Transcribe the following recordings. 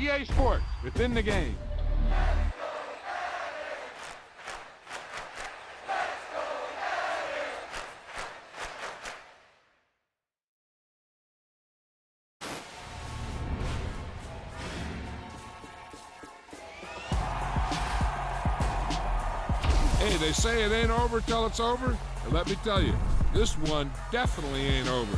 EA Sports, within the game. Hey, they say it ain't over till it's over. And let me tell you, this one definitely ain't over.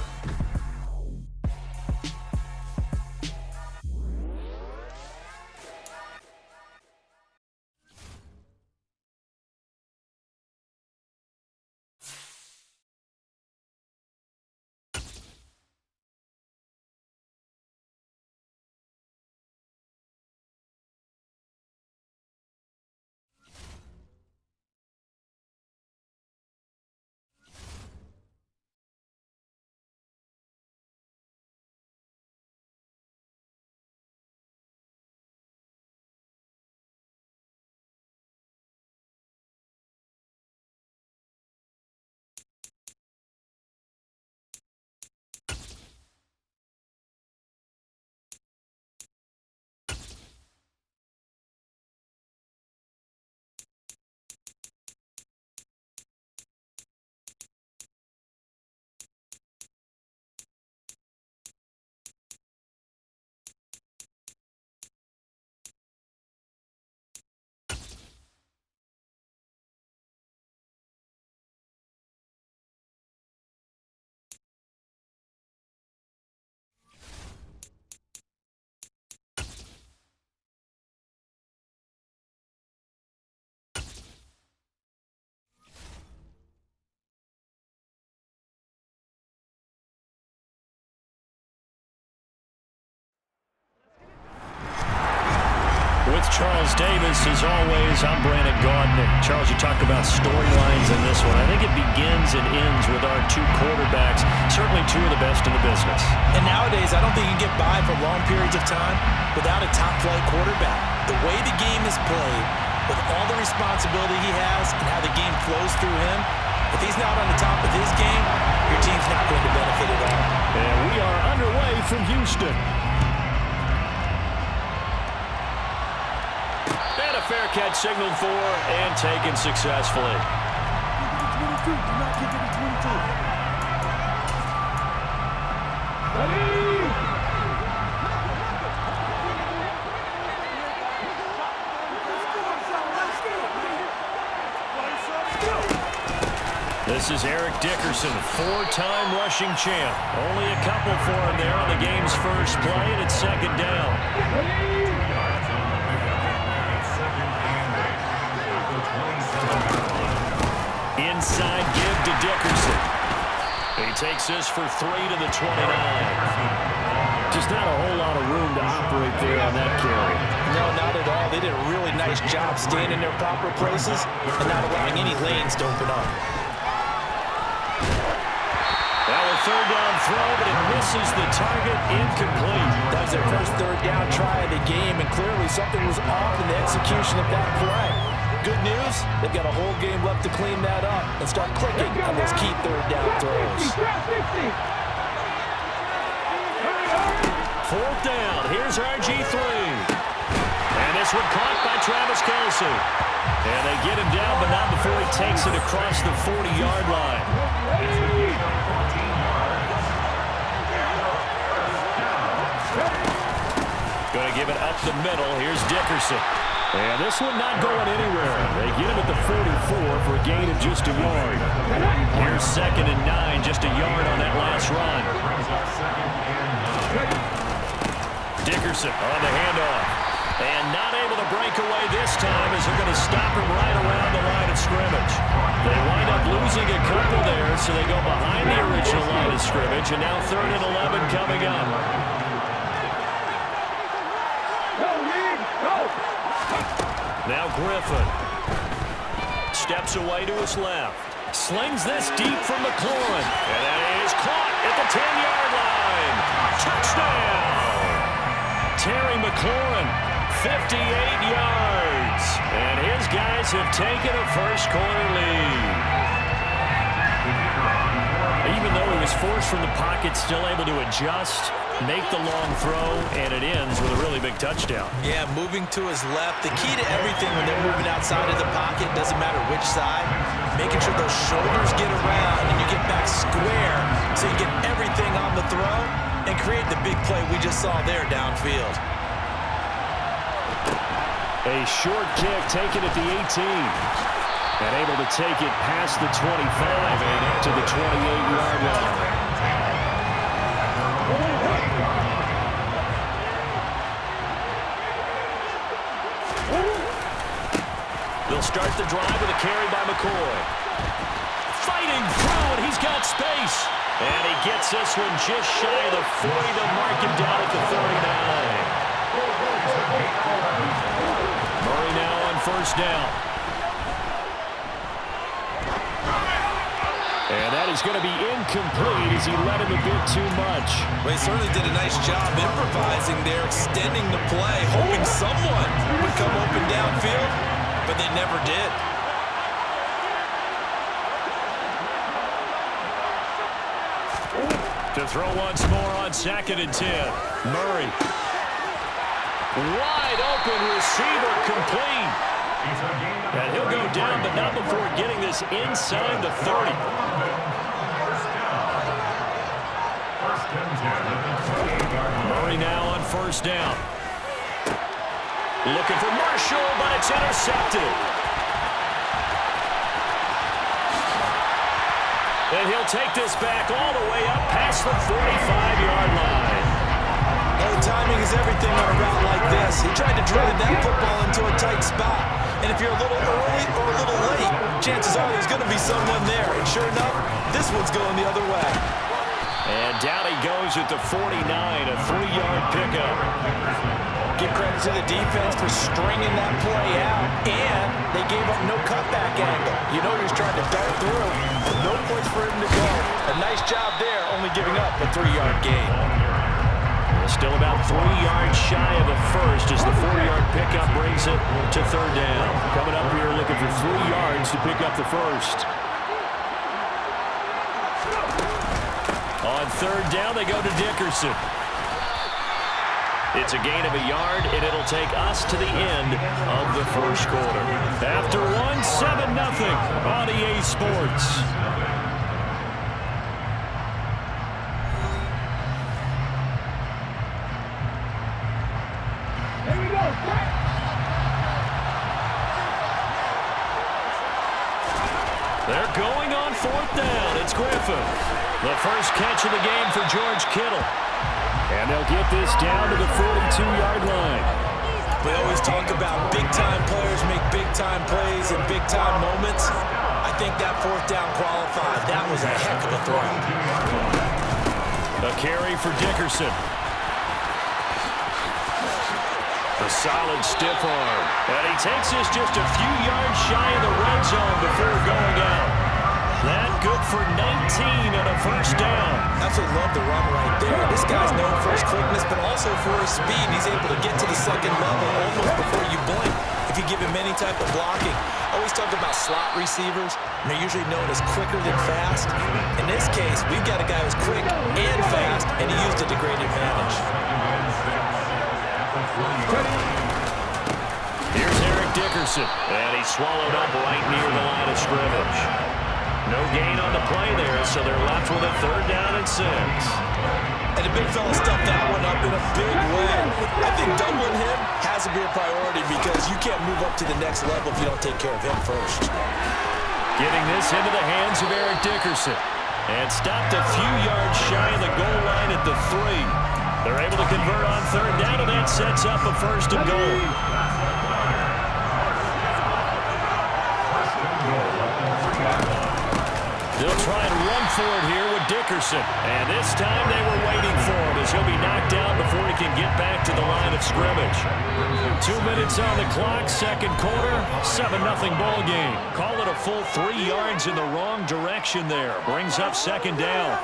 With Charles Davis, as always, I'm Brandon Gaudin. Charles, you talk about storylines in this one. I think it begins and ends with our two quarterbacks, certainly two of the best in the business. And nowadays, I don't think you can get by for long periods of time without a top-flight quarterback. The way the game is played, with all the responsibility he has and how the game flows through him, if he's not on the top of his game, your team's not going to benefit at all. And we are underway from Houston. And a fair catch signaled for and taken successfully. Do not kick it to 22. This is Eric Dickerson, four-time rushing champ. Only a couple for him there on the game's first play, and it's second down. Inside give to Dickerson. He takes this for 3 to the 29. Just not a whole lot of room to operate there on that carry. No, not at all. They did a really nice job staying in their proper places and not allowing any lanes to open up. Third down throw, but it misses the target, incomplete. That was their first third down try of the game, and clearly something was off in the execution of that play. Good news, they've got a whole game left to clean that up and start clicking on those key third down throws. Fourth down, here's RG3. And this one caught by Travis Kelce. And they get him down, but not before he takes it across the 40-yard line. Going to give it up the middle. Here's Dickerson. And this one not going anywhere. They get him at the 44 for a gain of just a yard. Here's 2nd and 9, just a yard on that last run. Dickerson on the handoff. And not able to break away this time as they're going to stop him right around the line of scrimmage. They wind up losing a couple there, so they go behind the original line of scrimmage. And now 3rd and 11 coming up. Now Griffin steps away to his left. Slings this deep from McLaurin. And that is caught at the 10-yard line. Touchdown! Terry McLaurin, 58 yards. And his guys have taken a first-quarter lead. Even though he was forced from the pocket, still able to adjust. make the long throw, and it ends with a really big touchdown. Yeah, moving to his left. The key to everything when they're moving outside of the pocket, doesn't matter which side, making sure those shoulders get around and you get back square so you get everything on the throw and create the big play we just saw there downfield. A short kick taken at the 18. And able to take it past the 25 and to the 28-yard line. They'll start the drive with a carry by McCoy. Fighting through, and he's got space. And he gets this one just shy of the 40 to mark him down at the 39. Murray now on first down. And that is going to be incomplete as he led him a bit too much. Well, he certainly did a nice job improvising there, extending the play, hoping someone would come open downfield, but they never did. To throw once more on 2nd and 10. Murray. Wide open receiver complete. And he'll go down, but not before getting this inside the 30. Murray now on first down. Looking for Marshall, but it's intercepted. And he'll take this back all the way up past the 45-yard line. Oh, timing is everything on a route like this. He tried to drive that football into a tight spot. And if you're a little early or a little late, chances are there's going to be someone there. And sure enough, this one's going the other way. And down he goes at the 49, a 3-yard pickup. Give credit to the defense for stringing that play out. And they gave up no cutback angle. You know he was trying to dart through. No place for him to go. A nice job there, only giving up a 3-yard gain. Still about 3 yards shy of a first as the 4-yard pickup brings it to third down. Coming up here looking for 3 yards to pick up the first. On third down, they go to Dickerson. It's a gain of a yard, and it'll take us to the end of the first quarter. After one, 7-0 on EA Sports. They're going on fourth down. It's Griffin. The first catch of the game for George Kittle. And they'll get this down to the 42-yard line. We always talk about big-time players make big-time plays in big-time moments. I think that fourth down qualified. That was a heck of a throw. A carry for Dickerson. A solid stiff arm. And he takes this just a few yards shy of the red zone before going out. That good for 19 and a first down. Absolutely love the run right there. This guy's known for his quickness, but also for his speed. He's able to get to the second level almost before you blink if you give him any type of blocking. I always talk about slot receivers, and they're usually known as quicker than fast. In this case, we've got a guy who's quick and fast, and he used it to great advantage. Here's Eric Dickerson, and he's swallowed up right near the line of scrimmage. No gain on the play there, so they're left with a third down and 6. And the big fella stuffed that one up in a big way. I think doubling him has to be a priority because you can't move up to the next level if you don't take care of him first. Getting this into the hands of Eric Dickerson. And stopped a few yards shy of the goal line at the 3. They're able to convert on third down, and that sets up a first and goal. They'll try and run for it here with Dickerson. And this time they were waiting for him as he'll be knocked down before he can get back to the line of scrimmage. 2 minutes on the clock, second quarter, 7-0 ball game. Call it a full 3 yards in the wrong direction there. Brings up second down.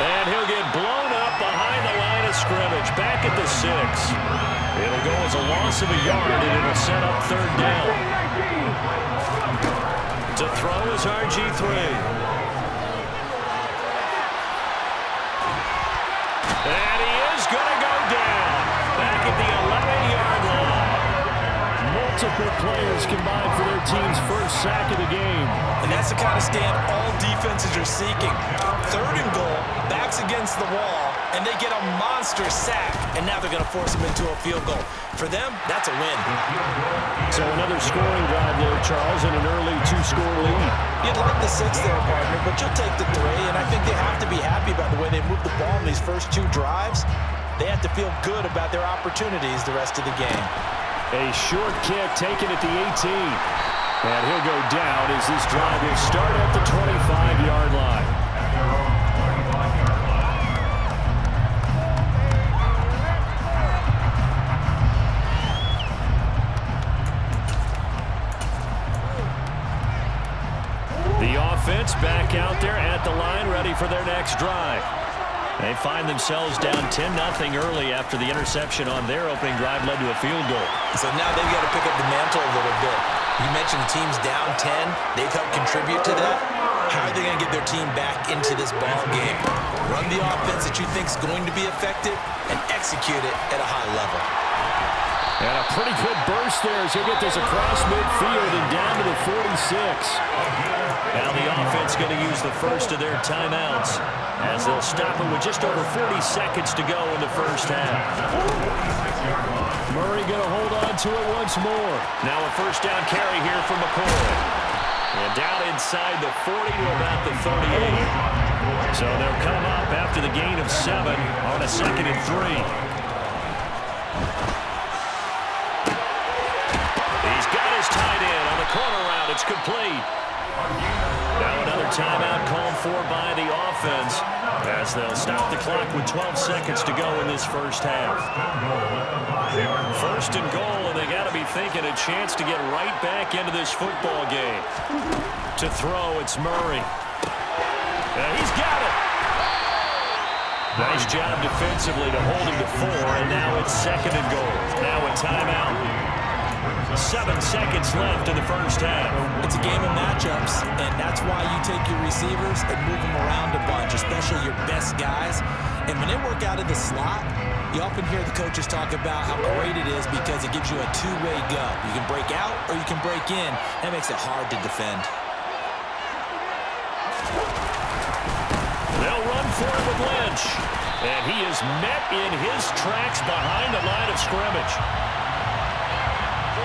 And he'll get blown up behind the line of scrimmage, back at the 6. It'll go as a loss of a yard, and it'll set up 3rd down. To throw is RG3. And he is going to go down. Back at the 11-yard line. Multiple players combined for their team's first sack of the game. And that's the kind of stand all defenses are seeking. 3rd and goal, backs against the wall, and they get a monster sack, and now they're going to force them into a field goal. For them, that's a win. So another scoring drive there, Charles, and an early 2-score lead. You'd like the 6 there, partner, but you'll take the 3, and I think they have to be happy about the way they moved the ball in these first 2 drives. They have to feel good about their opportunities the rest of the game. A short kick taken at the 18. And he'll go down as this drive will start at the 25-yard line. The offense back out there at the line, ready for their next drive. They find themselves down 10-0 early after the interception on their opening drive led to a field goal. So now they've got to pick up the mantle a little bit. You mentioned the team's down 10. They've helped contribute to that. How are they going to get their team back into this ball game? Run the offense that you think is going to be effective and execute it at a high level. And a pretty good burst there as he'll get this across midfield and down to the 46. Now the offense going to use the first of their timeouts as they'll stop it with just over 40 seconds to go in the first half. Murray going to hold on to it once more. Now a first down carry here from McCoy. And down inside the 40 to about the 38. So they'll come up after the gain of 7 on a 2nd and 3. He's got his tight end on the corner route. It's complete. Now another timeout called for by the offense as they'll stop the clock with 12 seconds to go in this first half. 1st and goal, and they got to be thinking a chance to get right back into this football game. To throw, it's Murray. And he's got it. Nice job defensively to hold him to 4, and now it's 2nd and goal. Now a timeout. 7 seconds left in the first half. It's a game of matchups, and that's why you take your receivers and move them around a bunch, especially your best guys. And when they work out of the slot, you often hear the coaches talk about how great it is because it gives you a two-way go. You can break out or you can break in. That makes it hard to defend. They'll run for it with Lynch. And he is met in his tracks behind the line of scrimmage.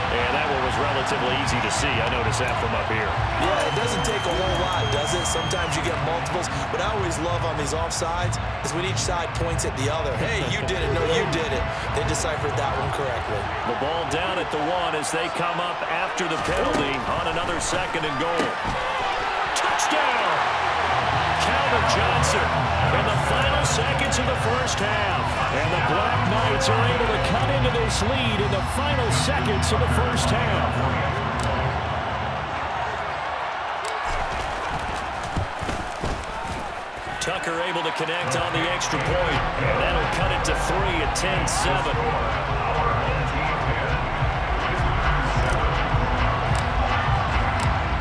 And that one was relatively easy to see. I noticed that from up here. Yeah, it doesn't take a whole lot, does it? Sometimes you get multiples. But I always love on these offsides is when each side points at the other. Hey, you did it. No, you did it. They deciphered that one correctly. The ball down at the 1 as they come up after the penalty on another 2nd and goal. Touchdown! Calvin Johnson in the final seconds of the first half. And the Black Knights are able to cut into this lead in the final seconds of the first half. Tucker able to connect on the extra point. And that'll cut it to 3 at 10-7.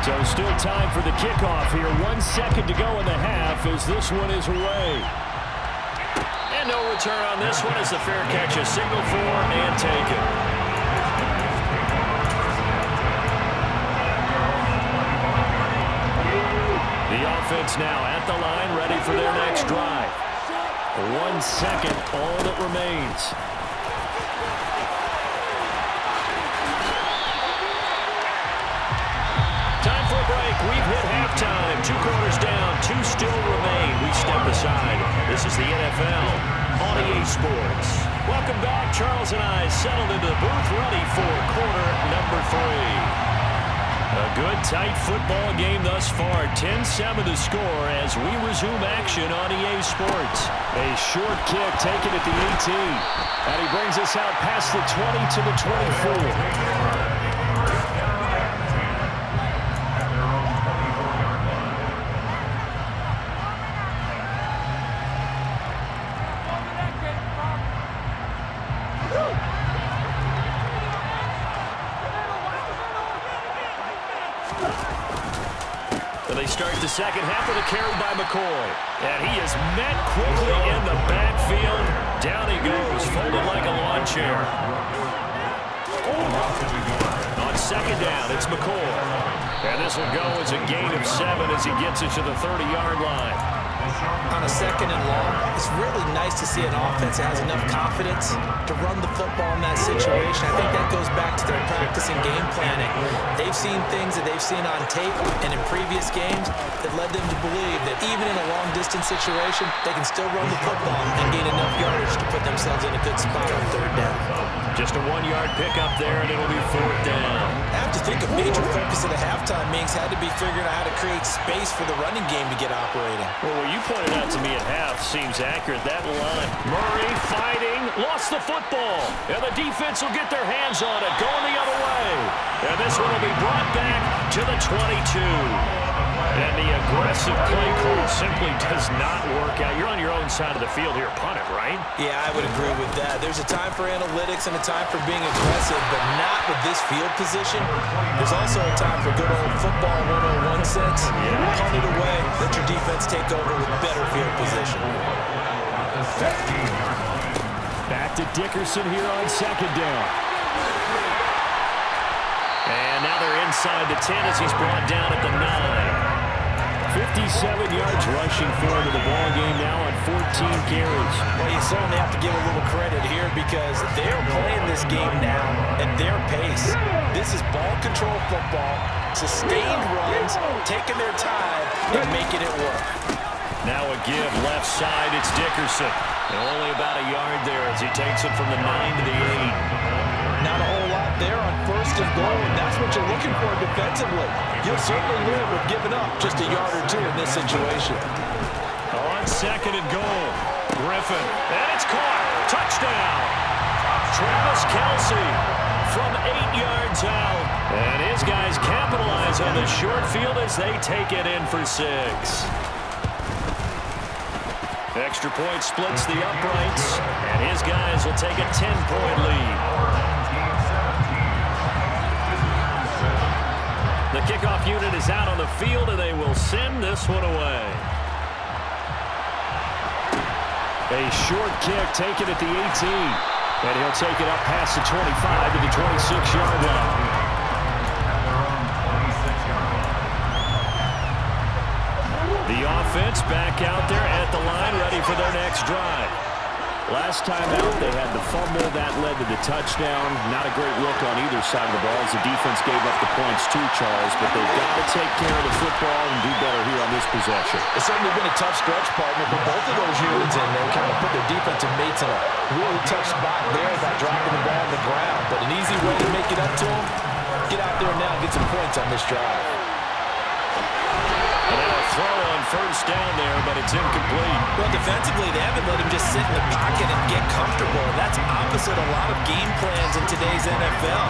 So still time for the kickoff here. 1 second to go in the half as this one is away. And no return on this one as the fair catch is signaled for and taken. The offense now at the line, ready for their next drive. 1 second, all that remains. Time for a break. We've hit halftime. 2 quarters down, 2 still remain. We step aside. This is the NFL on EA Sports. Welcome back. Charles and I settled into the booth, ready for quarter number 3. A good, tight football game thus far. 10-7 the score as we resume action on EA Sports. A short kick taken at the 18. And he brings us out past the 20 to the 24. They start the second half with a carry by McCoy. And he is met quickly in the backfield. Down he goes, folded like a lawn chair. On second down, it's McCoy. And this will go as a gain of 7 as he gets it to the 30-yard line. On a second and long, it's really nice to see an offense that has enough confidence to run the football in that situation. I think that goes back to their practice and game planning. They've seen things that they've seen on tape and in previous games that led them to believe that even in a long-distance situation, they can still run the football and gain enough yardage to put themselves in a good spot on third down. Just a 1-yard pickup there, and it'll be fourth down. I have to think a major focus of the halftime meetings had to be figuring out how to create space for the running game to get operating. Well, what you pointed out to me at half seems accurate. That line. Murray fighting, lost the football. And the defense will get their hands on it, going the other way. And this one will be brought back to the 22. And the aggressive play call simply does not work out. You're on your own side of the field here. Punt it, right? Yeah, I would agree with that. There's a time for analytics and a time for being aggressive, but not with this field position. There's also a time for good old football 101 sense. Punt it away. Let your defense take over with better field position. Back to Dickerson here on second down. And now they're inside the 10 as he's brought down at the 9. 57 yards rushing for him in the ball game now on 14 carries. Well, you certainly have to give a little credit here because they're playing this game now at their pace. This is ball control football, sustained runs, taking their time and making it work. Now a give left side, it's Dickerson. And only about a yard there as he takes it from the 9 to the 8. Not a whole lot there on first and goal, and that's what you're looking for defensively. You'll certainly live with giving up just a yard or two in this situation. On second and goal, Griffin, and it's caught. Touchdown. Travis Kelce from 8 yards out. And his guys capitalize on the short field as they take it in for 6. Extra point splits the uprights, and his guys will take a 10-point lead. The kickoff unit is out on the field, and they will send this one away. A short kick taken at the 18. And he'll take it up past the 25 to the 26-yard line. The offense back out there at the line, ready for their next drive. Last time out, they had the fumble. That led to the touchdown. Not a great look on either side of the ball as the defense gave up the points too, Charles. But they've got to take care of the football and do better here on this possession. It's certainly been a tough stretch, partner, for both of those units, and they kind of put their defensive mates in a really tough spot there by dropping the ball on the ground. But an easy way to make it up to them, get out there now and get some points on this drive. Throw on first down there, but it's incomplete. Well, defensively, they haven't let him just sit in the pocket and get comfortable. That's opposite a lot of game plans in today's NFL.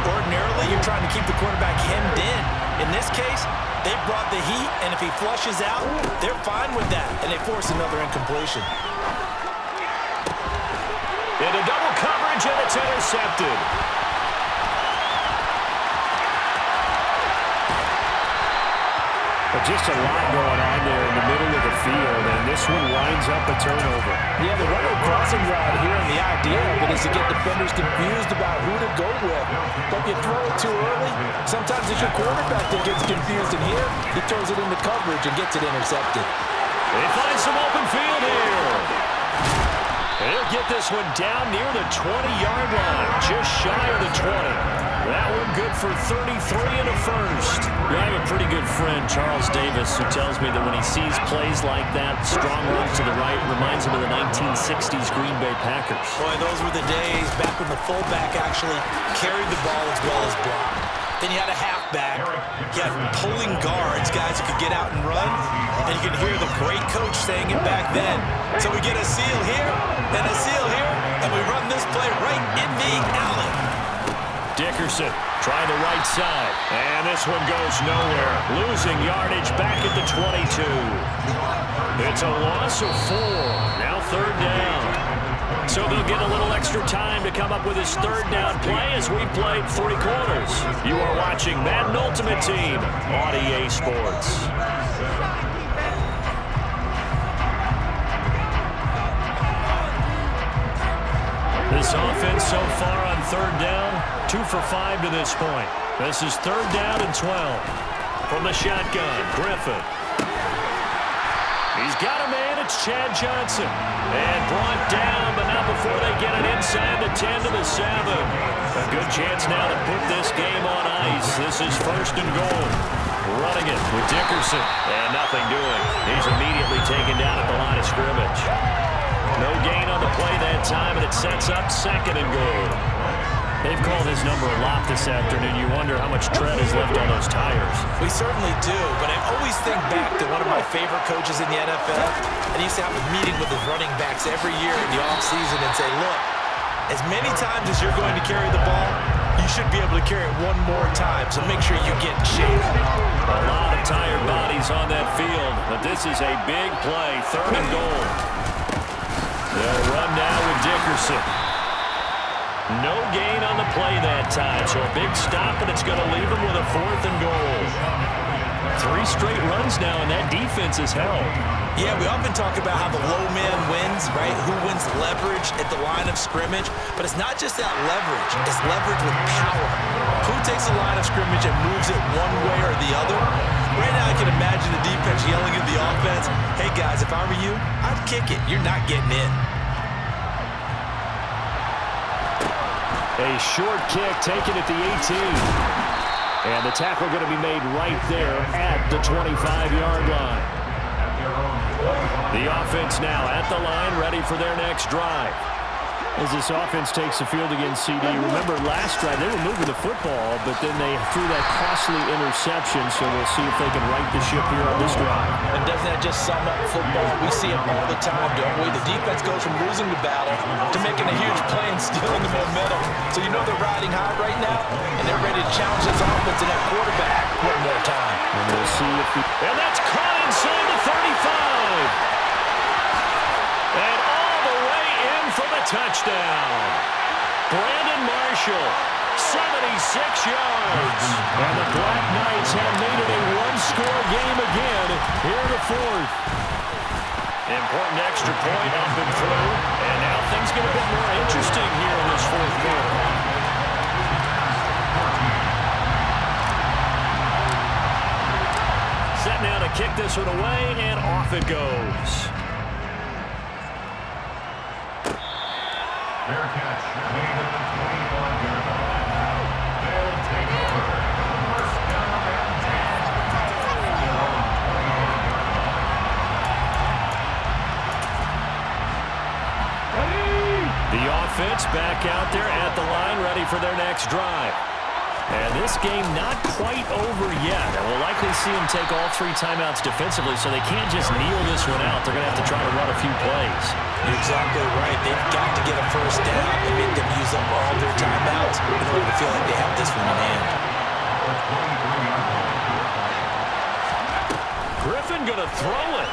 Ordinarily, you're trying to keep the quarterback hemmed in. In this case, they brought the heat, and if he flushes out, they're fine with that, and they force another incompletion. Into double coverage, and it's intercepted. Just a lot going on there in the middle of the field, and this one winds up a turnover. Yeah, the running crossing route here, and the idea of it is to get defenders confused about who to go with. But if you throw it too early, sometimes it's your quarterback that gets confused, and here, he throws it into coverage and gets it intercepted. They find some open field here. And he'll get this one down near the 20-yard line, just shy of the 20. That one good for 33 and a first. I have a pretty good friend, Charles Davis, who tells me that when he sees plays like that, strong run to the right, reminds him of the 1960s Green Bay Packers. Boy, those were the days back when the fullback actually carried the ball as well as blocked. Then you had a halfback. You had pulling guards, guys who could get out and run. And you can hear the great coach saying it back then. So we get a seal here and a seal here, and we run this play right in the alley. Dickerson trying the right side. And this one goes nowhere. Losing yardage back at the 22. It's a loss of 4. Now third down. So they'll get a little extra time to come up with his third down play as we played 3 quarters. You are watching Madden Ultimate Team on EA Sports. This offense so far on third down, 2 for 5 to this point. This is third down and 12. From the shotgun, Griffin. He's got a man, it's Chad Johnson. And brought down, but not before they get it inside the 10 to the 7. A good chance now to put this game on ice. This is first and goal. Running it with Dickerson. And nothing doing. He's immediately taken down at the line of scrimmage. No gain on the play that time, and it sets up second and goal. They've called his number a lot this afternoon. You wonder how much tread is left on those tires. We certainly do, but I always think back to one of my favorite coaches in the NFL. And he used to have a meeting with his running backs every year in the offseason and say, look, as many times as you're going to carry the ball, you should be able to carry it one more time, so make sure you get in shape. A lot of tired bodies on that field, but this is a big play, third and goal. They'll run now with Dickerson. No gain on the play that time, so a big stop, and it's going to leave him with a fourth and goal. 3 straight runs now, and that defense is held. Yeah, we often talk about how the low man wins, right? Who wins leverage at the line of scrimmage? But it's not just that leverage. It's leverage with power. Who takes the line of scrimmage and moves it one way or the other? Right now, I can imagine the defense yelling at the offense, hey, guys, if I were you, I'd kick it. You're not getting in. A short kick taken at the 18. And the tackle going to be made right there at the 25-yard line. The offense now at the line, ready for their next drive. As this offense takes the field against CD, remember last drive they were moving the football, but then they threw that costly interception, so we'll see if they can right the ship here on this drive. And doesn't that just sum up football? We see it all the time, don't we? The defense goes from losing the battle to making a huge play and stealing the momentum. So you know they're riding high right now, and they're ready to challenge this offense and that quarterback one more time. And we'll see if we... And that's caught inside the 35. And all the way in for the touchdown. Brandon Marshall, 76 yards. And the Black Knights have made it a one-score game again here in the fourth. Important extra point up and through. And now things get a bit more interesting here in this fourth quarter. Set now to kick this one away, and off it goes. Fair catch made at the 25-yard line. They'll take over. First down and 10. The offense back out there at the line, ready for their next drive. And this game not quite over yet. And we'll likely see them take all 3 timeouts defensively, so they can't just kneel this one out. They're going to have to try to run a few plays. You're exactly right. They've got to get a first down and make them use up all their timeouts in order to feel like they have this one in hand. Griffin going to throw it.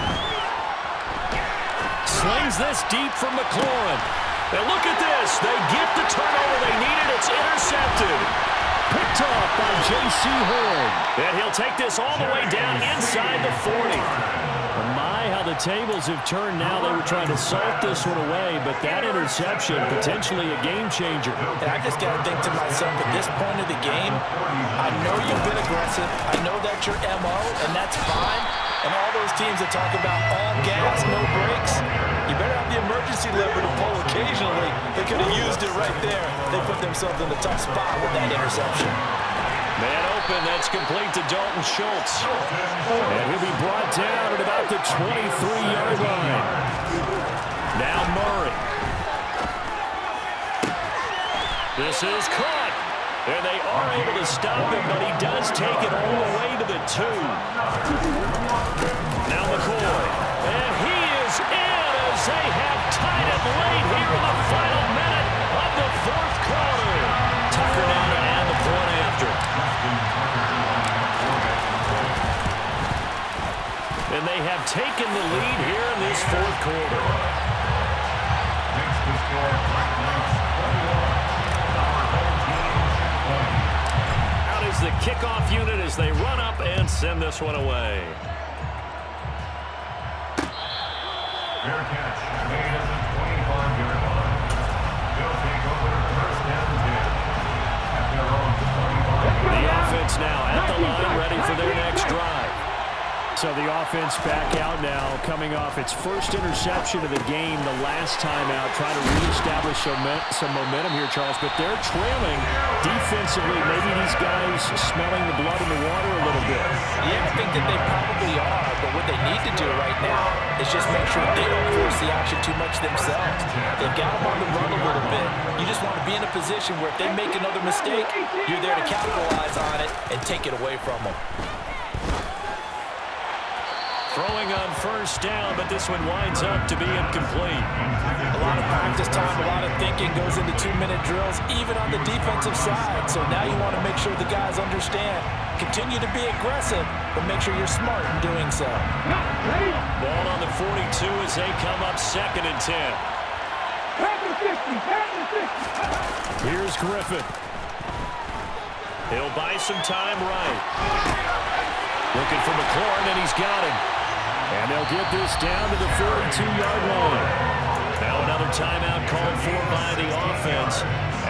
Slings this deep from McLaurin. And look at this. They get the turnover they needed. It's intercepted. Picked off by J.C. Horn. And he'll take this all the way down inside the 40. My, how the tables have turned now. They were trying to salt this one away, but that interception, potentially a game changer. And I just got to think to myself, at this point of the game, I know you've been aggressive. I know that's your MO, and that's fine. And all those teams that talk about all gas, no brakes, you better have the emergency lever to pull occasionally. They could have used it right there. They put themselves in a tough spot with that interception. Man open, that's complete to Dalton Schultz. And he'll be brought down at about the 23-yard line. Now Murray. This is caught. And they are able to stop him, but he does take it all the way to the 2. Now McCoy. And he is in as they have tied it late here in the final minute of the fourth quarter. Tucker now to add the point after. And they have taken the lead here in this fourth quarter. Makes the score Black Knights 21. Out is the kickoff unit as they run up and send this one away. Fair catch made at the 25-yard line. They'll take over first down 10 at their own 25. The offense now at the line, ready for their next drive. So the offense back out now, coming off its first interception of the game the last time out, trying to reestablish some momentum here, Charles, but they're trailing defensively. Maybe these guys smelling the blood in the water a little bit. Yeah, I think that they probably are, but what they need to do right now is just make sure they don't force the action too much themselves. They've got them on the run a little bit. You just want to be in a position where if they make another mistake, you're there to capitalize on it and take it away from them. Throwing on first down, but this one winds up to be incomplete. A lot of practice time, a lot of thinking goes into 2-minute drills, even on the defensive side. So now you want to make sure the guys understand. Continue to be aggressive, but make sure you're smart in doing so. Ball on the 42 as they come up 2nd and 10. Here's Griffin. He'll buy some time right. Looking for McLaurin, and he's got him. And they'll get this down to the 42-yard line. Now another timeout called for by the offense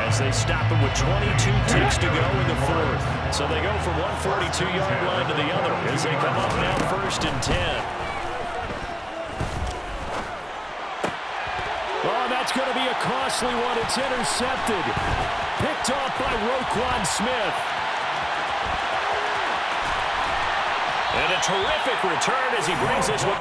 as they stop him with 22 ticks to go in the 4th. So they go from one 42-yard line to the other as they come up now 1st and 10. Oh, that's going to be a costly one. It's intercepted. Picked off by Roquan Smith. And a terrific return as he brings this one.